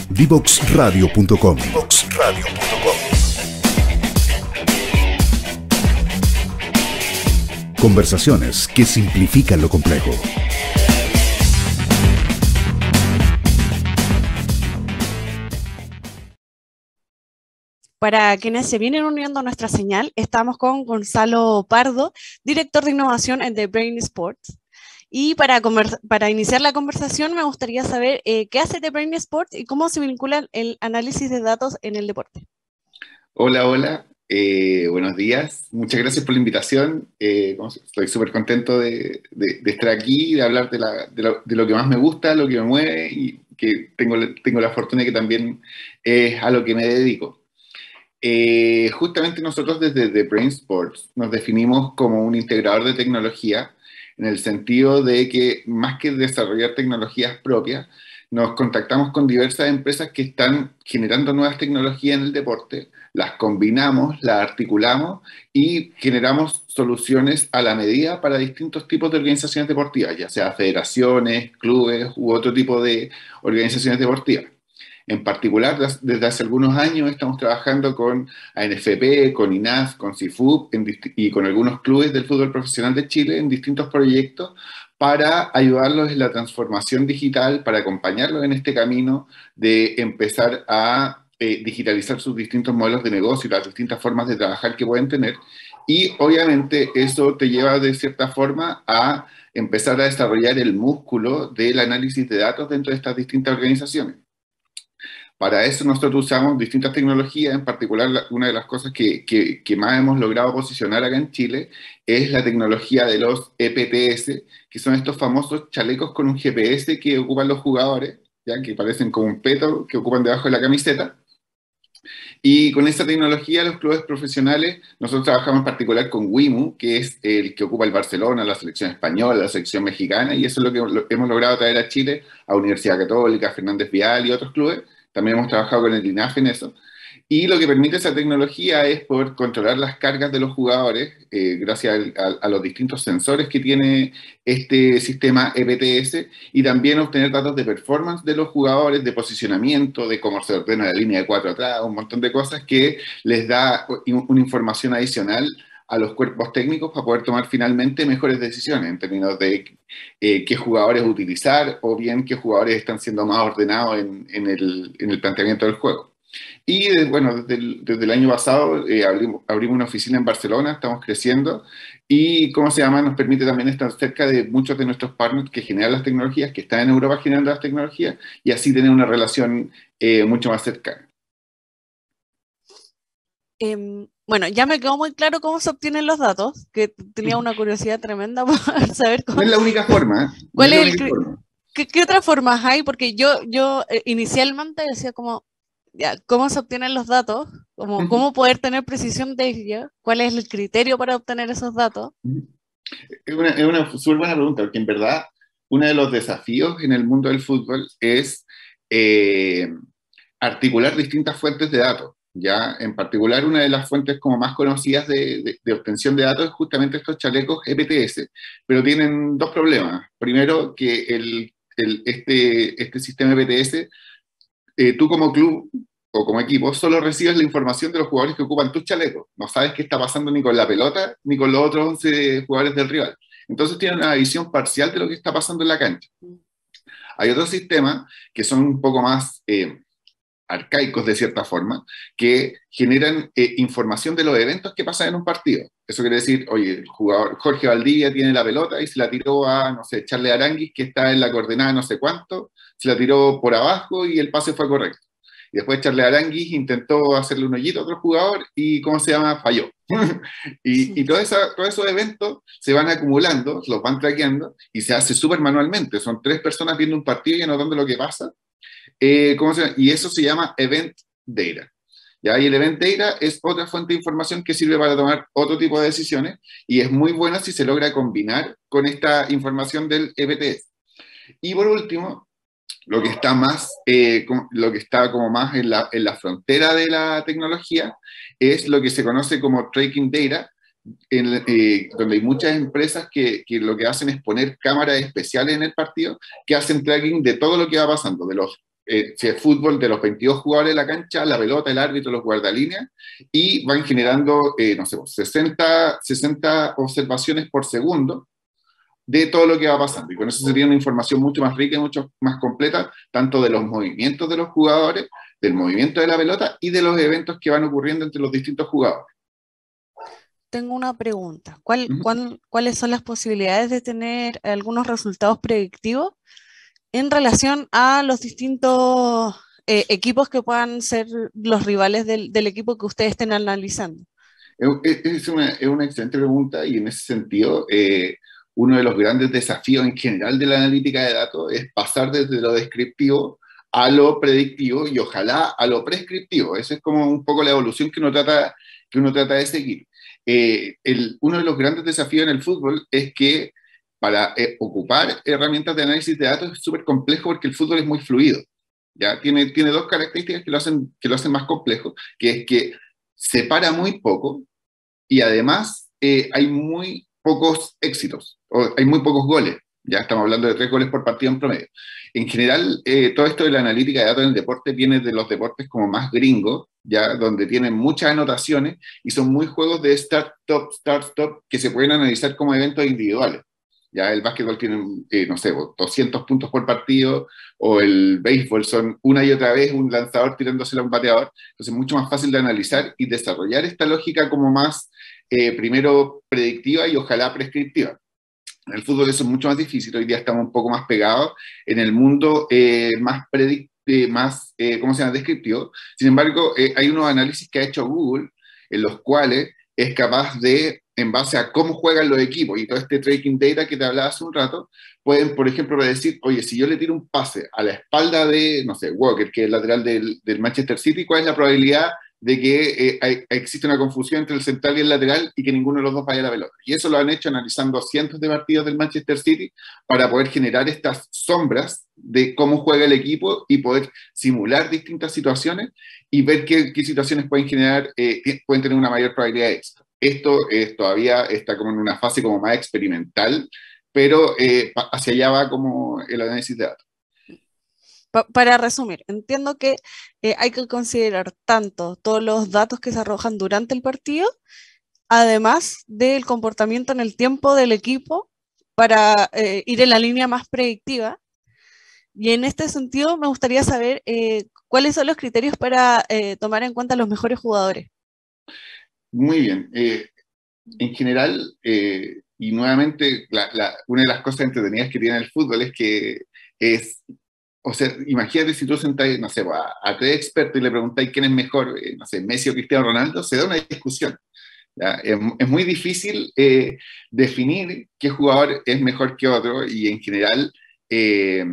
Divoxradio.com. Conversaciones que simplifican lo complejo. Para quienes se vienen uniendo a nuestra señal, estamos con Gonzalo Pardo, director de innovación en The Brain Sports. Y para iniciar la conversación me gustaría saber qué hace The Brain Sports y cómo se vincula el análisis de datos en el deporte. Hola, buenos días. Muchas gracias por la invitación. Estoy súper contento de estar aquí, de hablar de lo que más me gusta, lo que me mueve y que tengo la fortuna de que también es a lo que me dedico. Justamente nosotros desde The Brain Sports nos definimos como un integrador de tecnología en el sentido de que más que desarrollar tecnologías propias, nos contactamos con diversas empresas que están generando nuevas tecnologías en el deporte, las combinamos, las articulamos y generamos soluciones a la medida para distintos tipos de organizaciones deportivas, ya sea federaciones, clubes u otro tipo de organizaciones deportivas. En particular, desde hace algunos años estamos trabajando con ANFP, con INAF, con CIFUB y con algunos clubes del fútbol profesional de Chile en distintos proyectos para ayudarlos en la transformación digital, para acompañarlos en este camino de empezar a digitalizar sus distintos modelos de negocio y las distintas formas de trabajar que pueden tener. Y obviamente eso te lleva de cierta forma a empezar a desarrollar el músculo del análisis de datos dentro de estas distintas organizaciones. Para eso nosotros usamos distintas tecnologías, en particular una de las cosas que más hemos logrado posicionar acá en Chile es la tecnología de los EPTS, que son estos famosos chalecos con un GPS que ocupan los jugadores, ¿ya? Que parecen como un peto que ocupan debajo de la camiseta. Y con esta tecnología, los clubes profesionales, nosotros trabajamos en particular con WIMU, que es el que ocupa el Barcelona, la selección española, la selección mexicana, y eso es lo que hemos logrado traer a Chile, a Universidad Católica, Fernández Vial y otros clubes. También hemos trabajado con el INAF en eso. Y lo que permite esa tecnología es poder controlar las cargas de los jugadores gracias a los distintos sensores que tiene este sistema EPTS y también obtener datos de performance de los jugadores, de posicionamiento, de cómo se ordena la línea de 4 atrás, un montón de cosas que les da una información adicional a los cuerpos técnicos para poder tomar finalmente mejores decisiones en términos de qué jugadores utilizar o bien qué jugadores están siendo más ordenados en el planteamiento del juego. Y bueno, desde el año pasado abrimos una oficina en Barcelona, estamos creciendo y, ¿cómo se llama? Nos permite también estar cerca de muchos de nuestros partners que generan las tecnologías, que están en Europa generando las tecnologías y así tener una relación mucho más cercana. Bueno, ya me quedó muy claro cómo se obtienen los datos, que tenía una curiosidad tremenda por saber cómo... No es la única forma. ¿Cuál es el... ¿Qué otras formas hay? Porque yo inicialmente decía como, ya, ¿cómo se obtienen los datos? ¿Cómo poder tener precisión de ello? ¿Cuál es el criterio para obtener esos datos? Es una súper buena pregunta, porque en verdad uno de los desafíos en el mundo del fútbol es articular distintas fuentes de datos. ¿Ya? En particular, una de las fuentes como más conocidas de obtención de datos es justamente estos chalecos EPTS, pero tienen dos problemas. Primero, que este sistema EPTS, tú como club o como equipo, solo recibes la información de los jugadores que ocupan tus chalecos. No sabes qué está pasando ni con la pelota, ni con los otros 11 jugadores del rival. Entonces tienen una visión parcial de lo que está pasando en la cancha. Hay otros sistemas que son un poco más... arcaicos de cierta forma, que generan información de los eventos que pasan en un partido. Eso quiere decir, oye, el jugador Jorge Valdivia tiene la pelota y se la tiró a, no sé, Charles Aranguis, que está en la coordenada no sé cuánto, se la tiró por abajo y el pase fue correcto. Y después Charles Aranguis intentó hacerle un hoyito a otro jugador y, ¿cómo se llama? Falló. y todos esos eventos se van acumulando, los van traqueando y se hace súper manualmente. Son 3 personas viendo un partido y anotando lo que pasa. ¿Cómo se llama? Y eso se llama Event Data. ¿Ya? Y el Event Data es otra fuente de información que sirve para tomar otro tipo de decisiones y es muy buena si se logra combinar con esta información del EPTS. Y por último, lo que está como más en la frontera de la tecnología es lo que se conoce como Tracking Data, donde hay muchas empresas que lo que hacen es poner cámaras especiales en el partido que hacen tracking de todo lo que va pasando, de los, si es fútbol, de los 22 jugadores de la cancha, la pelota, el árbitro, los guardalíneas, y van generando, no sé, 60 observaciones por segundo de todo lo que va pasando. Y con eso sería una información mucho más rica y mucho más completa, tanto de los movimientos de los jugadores, del movimiento de la pelota y de los eventos que van ocurriendo entre los distintos jugadores. Tengo una pregunta. ¿Cuáles son las posibilidades de tener algunos resultados predictivos en relación a los distintos equipos que puedan ser los rivales del equipo que ustedes estén analizando? Es una excelente pregunta, y en ese sentido, uno de los grandes desafíos en general de la analítica de datos es pasar desde lo descriptivo a lo predictivo y ojalá a lo prescriptivo. Esa es como un poco la evolución que uno trata de seguir. Uno de los grandes desafíos en el fútbol es que para ocupar herramientas de análisis de datos es súper complejo, porque el fútbol es muy fluido. ¿Ya? Tiene dos características que lo hacen más complejo, que es que se para muy poco y además hay muy pocos éxitos, o hay muy pocos goles. Ya estamos hablando de 3 goles por partido en promedio. En general, todo esto de la analítica de datos en el deporte viene de los deportes como más gringos, ya, donde tienen muchas anotaciones y son muy juegos de start-stop, que se pueden analizar como eventos individuales. Ya el básquetbol tiene, no sé, 200 puntos por partido, o el béisbol son una y otra vez un lanzador tirándosela a un bateador. Entonces es mucho más fácil de analizar y desarrollar esta lógica como más, primero, predictiva y ojalá prescriptiva. En el fútbol eso es mucho más difícil. Hoy día estamos un poco más pegados en el mundo ¿cómo se llama? Descriptivo. Sin embargo, hay unos análisis que ha hecho Google, en los cuales es capaz de, en base a cómo juegan los equipos y todo este tracking data que te hablaba hace un rato, pueden, por ejemplo, decir, oye, si yo le tiro un pase a la espalda de, no sé, Walker, que es el lateral del Manchester City, ¿cuál es la probabilidad de que existe una confusión entre el central y el lateral y que ninguno de los dos vaya a la pelota? Y eso lo han hecho analizando cientos de partidos del Manchester City para poder generar estas sombras de cómo juega el equipo y poder simular distintas situaciones y ver qué situaciones pueden generar, pueden tener una mayor probabilidad de éxito. Esto todavía está como en una fase como más experimental, pero hacia allá va como el análisis de datos. Para resumir, entiendo que hay que considerar tanto todos los datos que se arrojan durante el partido, además del comportamiento en el tiempo del equipo, para ir en la línea más predictiva. Y en este sentido me gustaría saber cuáles son los criterios para tomar en cuenta los mejores jugadores. Muy bien. En general, y nuevamente, una de las cosas entretenidas que tiene el fútbol es que o sea, imagínate si tú sentáis, no sé, a 3 expertos y le preguntáis quién es mejor, no sé, Messi o Cristiano Ronaldo, se da una discusión. Es muy difícil definir qué jugador es mejor que otro, y en general es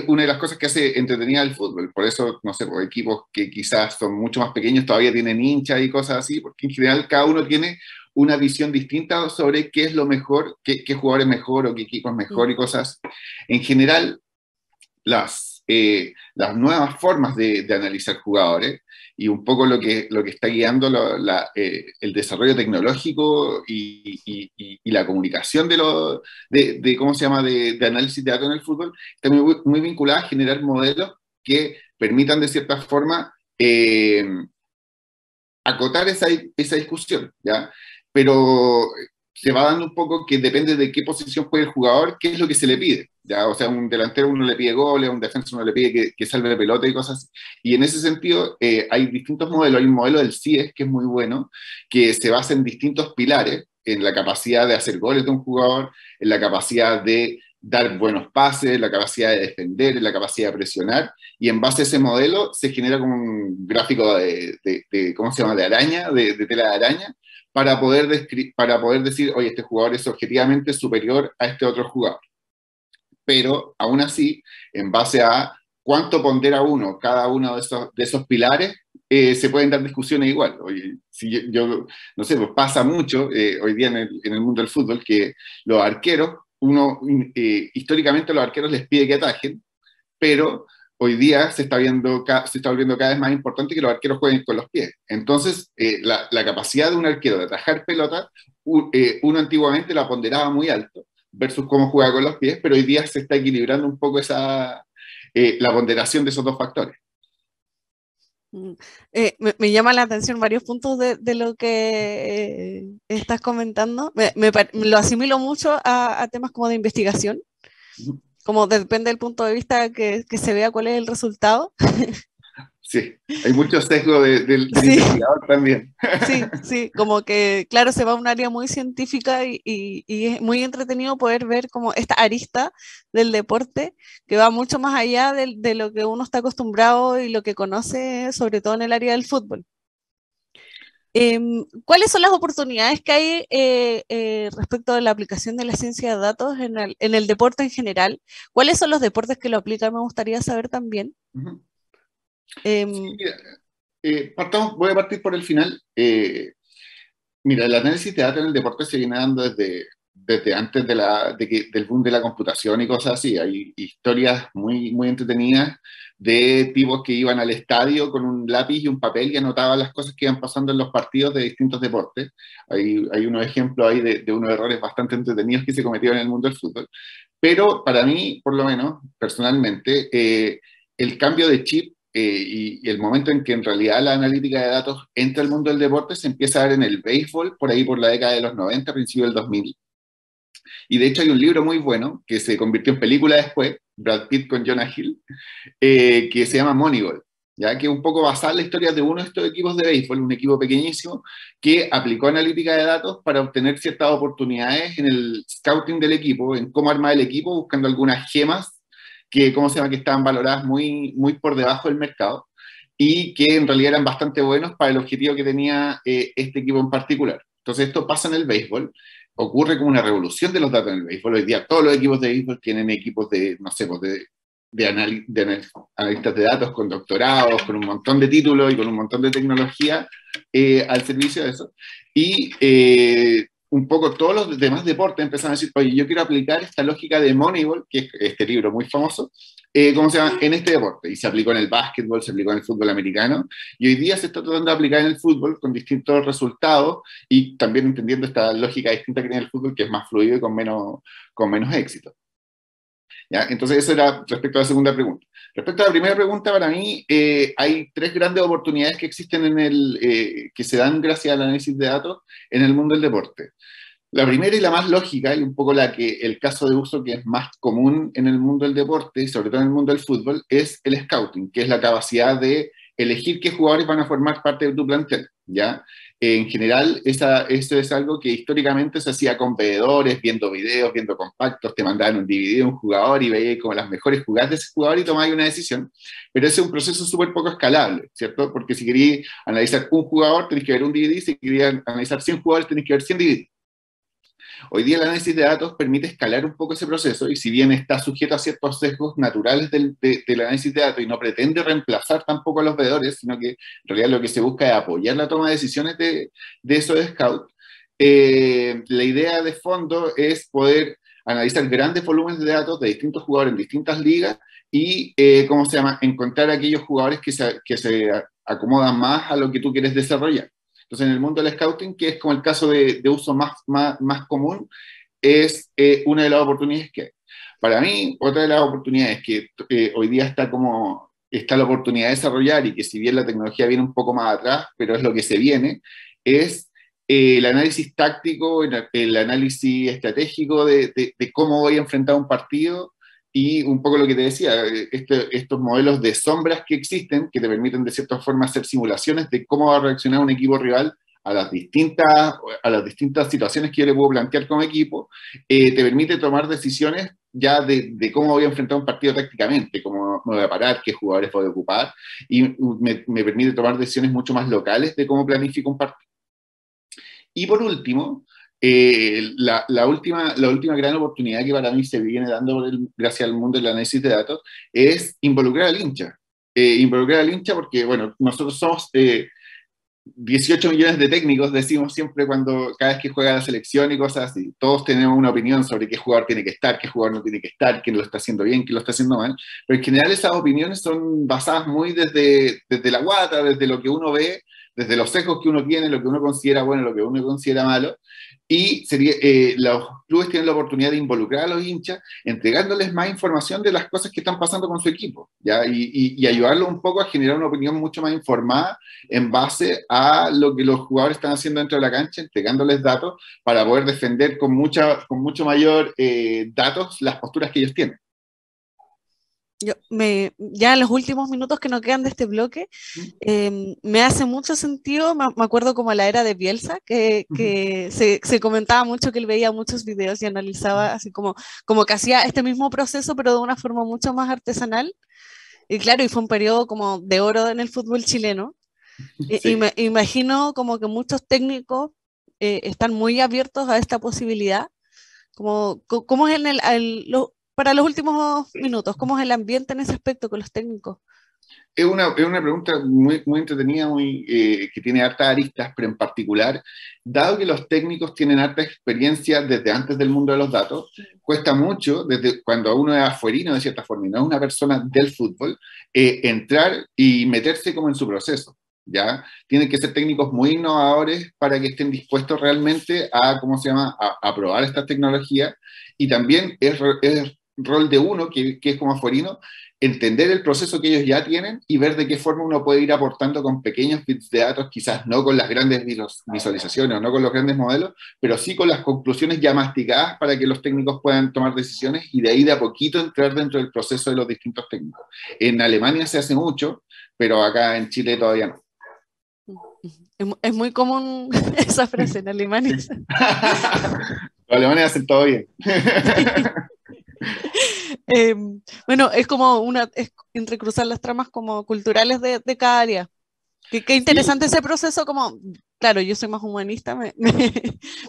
una de las cosas que hace entretenida el fútbol. Por eso, no sé, por equipos que quizás son mucho más pequeños todavía tienen hinchas y cosas así, porque en general cada uno tiene una visión distinta sobre qué es lo mejor, qué jugador es mejor o qué equipo es mejor y cosas. En general, las nuevas formas de analizar jugadores y un poco lo que está guiando el desarrollo tecnológico y la comunicación ¿cómo se llama?, de análisis de datos en el fútbol, está muy vinculada a generar modelos que permitan de cierta forma acotar esa discusión, ¿ya? Pero se va dando un poco que depende de qué posición juega el jugador, qué es lo que se le pide, ¿ya? O sea, a un delantero uno le pide goles, a un defensa uno le pide que salve la pelota y cosas así. Y en ese sentido hay distintos modelos. Hay un modelo del CIES que es muy bueno, que se basa en distintos pilares, en la capacidad de hacer goles de un jugador, en la capacidad de dar buenos pases, en la capacidad de defender, en la capacidad de presionar, y en base a ese modelo se genera como un gráfico ¿cómo se llama?, de araña, de tela de araña, para poder decir, oye, este jugador es objetivamente superior a este otro jugador. Pero, aún así, en base a cuánto pondera cada uno de esos pilares, se pueden dar discusiones igual. Oye, si yo no sé, pues pasa mucho hoy día en el mundo del fútbol que los arqueros, históricamente a los arqueros les pide que atajen, pero hoy día se está volviendo cada vez más importante que los arqueros jueguen con los pies. Entonces, la capacidad de un arquero de atajar pelota, uno antiguamente la ponderaba muy alto versus cómo juega con los pies, pero hoy día se está equilibrando un poco la ponderación de esos dos factores. Me llama la atención varios puntos de lo que estás comentando. Lo asimilo mucho a temas como de investigación, como depende del punto de vista que se vea cuál es el resultado. Sí, hay mucho sesgo del Sí. investigador también. Sí, como que, claro, se va a un área muy científica y es muy entretenido poder ver como esta arista del deporte que va mucho más allá de lo que uno está acostumbrado y lo que conoce, sobre todo en el área del fútbol. ¿Cuáles son las oportunidades que hay respecto de la aplicación de la ciencia de datos en el deporte en general? ¿Cuáles son los deportes que lo aplican? Me gustaría saber también. Uh-huh. Sí, voy a partir por el final. Mira, el análisis de datos en el deporte se viene dando desde antes del boom de la computación y cosas así. Hay historias muy, muy entretenidas de tipos que iban al estadio con un lápiz y un papel y anotaban las cosas que iban pasando en los partidos de distintos deportes. Hay unos ejemplos ahí de unos errores bastante entretenidos que se cometieron en el mundo del fútbol. Pero para mí, por lo menos, personalmente, el cambio de chip y el momento en que en realidad la analítica de datos entra al mundo del deporte se empieza a ver en el béisbol, por ahí por la década de los 90, principio del 2000. Y de hecho hay un libro muy bueno que se convirtió en película después, Brad Pitt con Jonah Hill, que se llama Moneyball, ¿ya? Que es un poco basada en la historia de uno de estos equipos de béisbol, un equipo pequeñísimo, que aplicó analítica de datos para obtener ciertas oportunidades en el scouting del equipo, en cómo armar el equipo, buscando algunas gemas que, ¿cómo se llama?, que estaban valoradas muy, muy por debajo del mercado y que en realidad eran bastante buenos para el objetivo que tenía este equipo en particular. Entonces esto pasa en el béisbol, ocurre como una revolución de los datos en el béisbol. Hoy día todos los equipos de béisbol tienen equipos de, no sé, pues de analistas de datos con doctorados, con un montón de títulos y con un montón de tecnología al servicio de eso. Y un poco todos los demás deportes empezaron a decir, oye, yo quiero aplicar esta lógica de Moneyball, que es este libro muy famoso, ¿cómo se llama?, en este deporte. Y se aplicó en el básquetbol, se aplicó en el fútbol americano, y hoy día se está tratando de aplicar en el fútbol con distintos resultados, y también entendiendo esta lógica distinta que tiene el fútbol, que es más fluido y con menos éxito. ¿Ya? Entonces eso era respecto a la segunda pregunta. Respecto a la primera pregunta, para mí hay tres grandes oportunidades que existen que se dan gracias al análisis de datos en el mundo del deporte. La primera y la más lógica, y un poco el caso de uso que es más común en el mundo del deporte, y sobre todo en el mundo del fútbol, es el scouting, que es la capacidad de elegir qué jugadores van a formar parte de tu plantel, ¿ya? En general, eso es algo que históricamente se hacía con veedores, viendo videos, viendo compactos, te mandaban un DVD de un jugador y veías como las mejores jugadas de ese jugador y tomabas una decisión, pero ese es un proceso súper poco escalable, ¿cierto? Porque si querías analizar un jugador, tenés que ver un DVD, si querías analizar 100 jugadores, tenés que ver 100 DVD. Hoy día el análisis de datos permite escalar un poco ese proceso y si bien está sujeto a ciertos sesgos naturales del análisis de datos y no pretende reemplazar tampoco a los veedores, sino que en realidad lo que se busca es apoyar la toma de decisiones de esos scouts, la idea de fondo es poder analizar grandes volúmenes de datos de distintos jugadores en distintas ligas y, ¿cómo se llama?, encontrar aquellos jugadores que se acomodan más a lo que tú quieres desarrollar. Entonces, en el mundo del scouting, que es como el caso de uso más común, es una de las oportunidades que hay. Para mí, otra de las oportunidades que hoy día está la oportunidad de desarrollar y que si bien la tecnología viene un poco más atrás, pero es lo que se viene, es el análisis táctico, el análisis estratégico de cómo voy a enfrentar un partido y un poco lo que te decía, estos modelos de sombras que existen, que te permiten de cierta forma hacer simulaciones de cómo va a reaccionar un equipo rival a las distintas situaciones que yo le puedo plantear como equipo, te permite tomar decisiones ya de cómo voy a enfrentar un partido tácticamente, cómo me voy a parar, qué jugadores voy a ocupar, y me permite tomar decisiones mucho más locales de cómo planifico un partido. Y por último, la última gran oportunidad que para mí se viene dando gracias al mundo del análisis de datos es involucrar al hincha. Involucrar al hincha porque, bueno, nosotros somos 18 millones de técnicos, decimos siempre cada vez que juega la selección y cosas así. Todos tenemos una opinión sobre qué jugador tiene que estar, qué jugador no tiene que estar, quién lo está haciendo bien, quién lo está haciendo mal. Pero en general esas opiniones son basadas muy desde la guata, desde lo que uno ve, desde los sesgos que uno tiene, lo que uno considera bueno, lo que uno considera malo. Y los clubes tienen la oportunidad de involucrar a los hinchas, entregándoles más información de las cosas que están pasando con su equipo, ¿ya? Y ayudarlos un poco a generar una opinión mucho más informada en base a lo que los jugadores están haciendo dentro de la cancha, entregándoles datos para poder defender con mucho mayor datos las posturas que ellos tienen. Ya en los últimos minutos que nos quedan de este bloque, me hace mucho sentido, me acuerdo como la era de Bielsa, que se comentaba mucho que él veía muchos videos y analizaba así como que hacía este mismo proceso, pero de una forma mucho más artesanal. Y claro, y fue un periodo como de oro en el fútbol chileno. Sí. Y me imagino como que muchos técnicos están muy abiertos a esta posibilidad. ¿Cómo es para los últimos minutos, cómo es el ambiente en ese aspecto con los técnicos? Es una pregunta muy, muy entretenida, que tiene hartas aristas, pero en particular, dado que los técnicos tienen harta experiencia desde antes del mundo de los datos, cuesta mucho, desde cuando uno es afuerino de cierta forma y no es una persona del fútbol, entrar y meterse como en su proceso. ¿Ya? Tienen que ser técnicos muy innovadores para que estén dispuestos realmente a probar estas tecnologías, y también es rol de uno, que es como afuerino, entender el proceso que ellos ya tienen y ver de qué forma uno puede ir aportando con pequeños bits de datos, quizás no con las grandes visualizaciones o no con los grandes modelos, pero sí con las conclusiones ya masticadas para que los técnicos puedan tomar decisiones y de ahí de a poquito entrar dentro del proceso de los distintos técnicos. En Alemania se hace mucho, pero acá en Chile todavía no. Es muy común esa frase en Alemania. Los alemanes hacen todo bien. Bueno, es como entrecruzar las tramas como culturales de cada área. Qué interesante ese proceso, claro, yo soy más humanista, me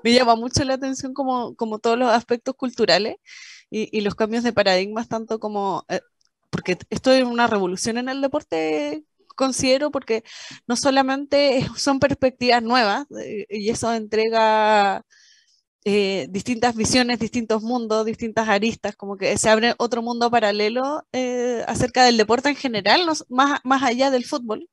llama mucho la atención como todos los aspectos culturales y los cambios de paradigmas, tanto porque esto es una revolución en el deporte, considero, porque no solamente son perspectivas nuevas, y eso entrega distintas visiones, distintos mundos, distintas aristas, como que se abre otro mundo paralelo acerca del deporte en general, más allá del fútbol.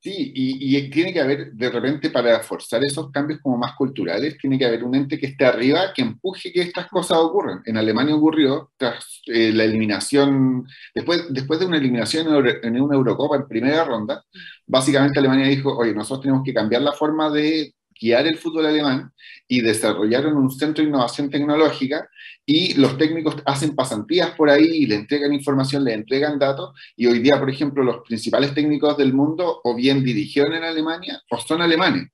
Sí, y tiene que haber, de repente, para forzar esos cambios como más culturales, tiene que haber un ente que esté arriba, que empuje que estas cosas ocurran. En Alemania ocurrió, tras la eliminación, después de una eliminación en una Eurocopa en primera ronda, básicamente Alemania dijo, oye, nosotros tenemos que cambiar la forma de guiar el fútbol alemán, y desarrollaron un centro de innovación tecnológica, y los técnicos hacen pasantías por ahí y le entregan información, le entregan datos, y hoy día, por ejemplo, los principales técnicos del mundo o bien dirigieron en Alemania o son alemanes.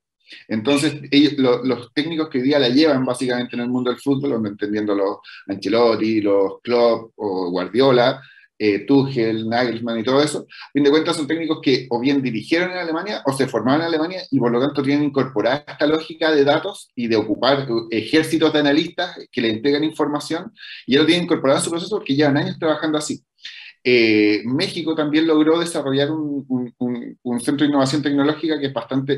Entonces, los técnicos que hoy día la llevan básicamente en el mundo del fútbol, entendiendo los Ancelotti, los Klopp o Guardiola, Tuchel, Nagelsmann y todo eso, a fin de cuentas son técnicos que o bien dirigieron en Alemania o se formaron en Alemania, y por lo tanto tienen incorporada esta lógica de datos y de ocupar ejércitos de analistas que le entregan información, y ya lo tienen incorporado en su proceso porque llevan años trabajando así. México también logró desarrollar un centro de innovación tecnológica que es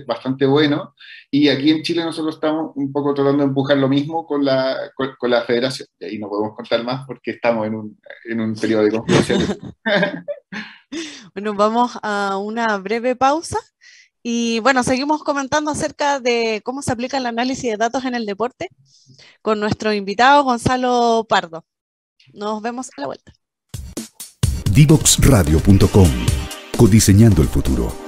bastante bueno, y aquí en Chile nosotros estamos un poco tratando de empujar lo mismo con la federación, y ahí no podemos contar más porque estamos en un periodo de confusión. Bueno, vamos a una breve pausa y bueno, seguimos comentando acerca de cómo se aplica el análisis de datos en el deporte con nuestro invitado Gonzalo Pardo. Nos vemos a la vuelta. Divoxradio.com, codiseñando el futuro.